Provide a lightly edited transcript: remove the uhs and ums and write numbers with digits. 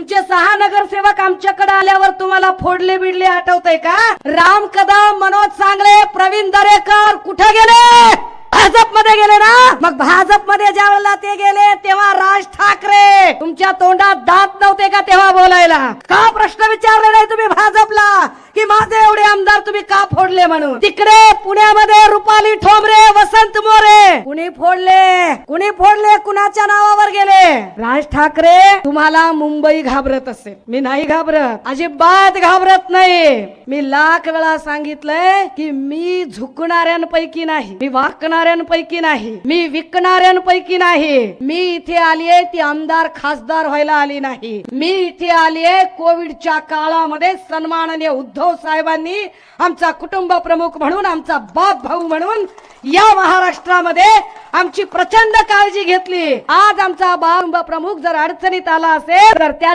तुमचे 6 नगरसेवक आमच्याकडे आल्यावर तुम्हाला फोडले बिडले आठवतंय का? राम कदम, मनोज सांगळे, प्रवीण दरेकर कुठे गेले? भाजप मध्ये गेले ना. मग भाजप मध्ये ज्यावेळेला ते गेले तेव्हा राज ठाकरे तुमच्या तोंडात दात नव्हते का तेव्हा बोलायला? का प्रश्न विचारले नाही तुम्ही भाजपला की माझे एवढे आमदार तुम्ही का फोडले म्हणून? तिकडे पुण्यामध्ये रुपाली ठोंबरे, वसंत मोरे कुणी फोडले? कुणी फोडले? कुणाच्या नावावर गेले? राज ठाकरे, तुम्हाला मुंबई घाबरत असेल, मी नाही घाबरत, अजिबात घाबरत नाही. मी लाख वेळा सांगितलंय की मी झुकणाऱ्यांपैकी नाही, मी वाकणाऱ्यांपैकी नाही, मी विकणाऱ्यांपैकी नाही. मी इथे आलीये ती आमदार खासदार व्हायला आली नाही. मी इथे आलीये कोविडच्या काळामध्ये सन्माननीय उद्धव साहेबांनी आमचा कुटुंब प्रमुख म्हणून, आमचा बाप भाऊ म्हणून या महाराष्ट्रामध्ये आमची प्रचंड काळजी घेतली. आज आमचा बाप प्रमुख जर अडचणीत आला असेल तर त्या